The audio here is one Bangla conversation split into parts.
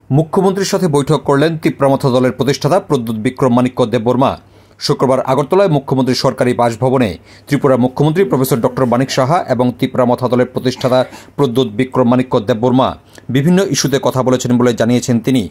মুখ্যমন্ত্রীর সাথে বৈঠক করলেন তিপ্রামথা দলের প্রতিষ্ঠাতা প্রদ্যুৎ বিক্রম মাণিক্য দেববর্মা। শুক্রবার আগরতলায় মুখ্যমন্ত্রীর সরকারি বাসভবনে ত্রিপুরা মুখ্যমন্ত্রী প্রফেসর ডক্টর মানিক সাহা এবং তিপ্রামথা দলের প্রতিষ্ঠাতা প্রদ্যুৎ বিক্রম মাণিক্য দেববর্মা বিভিন্ন ইস্যুতে কথা বলেছেন বলে জানিয়েছেন তিনি।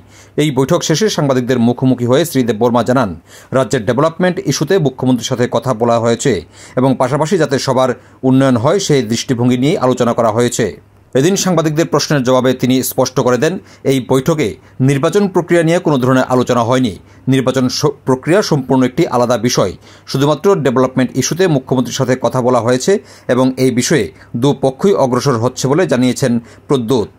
এই বৈঠক শেষে সাংবাদিকদের মুখোমুখি হয়ে শ্রী দেববর্মা জানান, রাজ্যের ডেভেলপমেন্ট ইস্যুতে মুখ্যমন্ত্রীর সাথে কথা বলা হয়েছে এবং পাশাপাশি যাতে সবার উন্নয়ন হয় সেই দৃষ্টিভঙ্গি নিয়ে আলোচনা করা হয়েছে। এদিন সাংবাদিকদের প্রশ্নের জবাবে তিনি স্পষ্ট করে দেন, এই বৈঠকে নির্বাচন প্রক্রিয়া নিয়ে কোনো ধরনের আলোচনা হয়নি। নির্বাচন প্রক্রিয়া সম্পূর্ণ একটি আলাদা বিষয়। শুধুমাত্র ডেভেলপমেন্ট ইস্যুতে মুখ্যমন্ত্রীর সাথে কথা বলা হয়েছে এবং এই বিষয়ে দুপক্ষই অগ্রসর হচ্ছে বলে জানিয়েছেন প্রদ্যুৎ।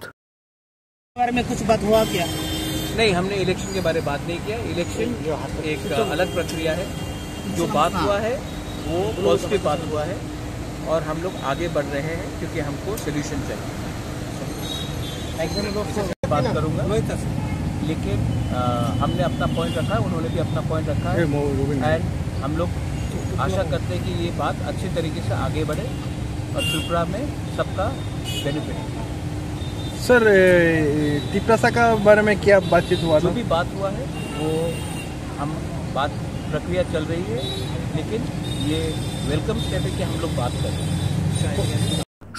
नहीं, हमने इलेक्शन के बारे में बात नहीं किया। इलेक्शन एक अलग प्रक्रिया है। जो बात हुआ है वो पॉजिटिव बात हुआ है और हम लोग आगे बढ़ रहे हैं क्योंकि हमको सोल्यूशन चाहिए। बात करूंगा, लेकिन हमने अपना पॉइंट रखा है, उन्होंने भी अपना पॉइंट रखा है एंड हम लोग आशा करते हैं कि ये बात अच्छे तरीके से आगे बढ़े और त्रिपुरा में सबका बेनिफिट। सर, तिप्रासा का बारे में क्या बातचीत हुआ? जो भी बात हुआ है वो हम बात प्रक्रिया चल रही है, लेकिन ये वेलकम स्टेप है कि हम लोग बात करें।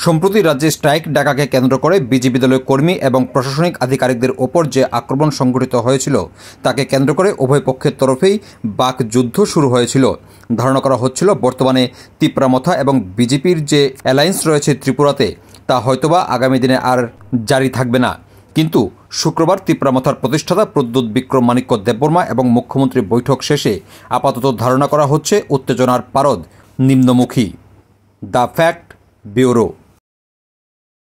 সম্প্রতি রাজ্যে স্ট্রাইক ডাকাকে কেন্দ্র করে বিজেপি দলের কর্মী এবং প্রশাসনিক আধিকারিকদের ওপর যে আক্রমণ সংঘটিত হয়েছিল তাকে কেন্দ্র করে উভয় পক্ষের তরফেই বাকযুদ্ধ শুরু হয়েছিল। ধারণা করা হচ্ছিল বর্তমানে তিপ্রামথা এবং বিজেপির যে অ্যালায়েন্স রয়েছে ত্রিপুরাতে তা হয়তোবা আগামী দিনে আর জারি থাকবে না। কিন্তু শুক্রবার তিপ্রামথার প্রতিষ্ঠাতা প্রদ্যুৎ বিক্রম মাণিক্য দেববর্মা এবং মুখ্যমন্ত্রীর বৈঠক শেষে আপাতত ধারণা করা হচ্ছে উত্তেজনার পারদ নিম্নমুখী। The fact bureau.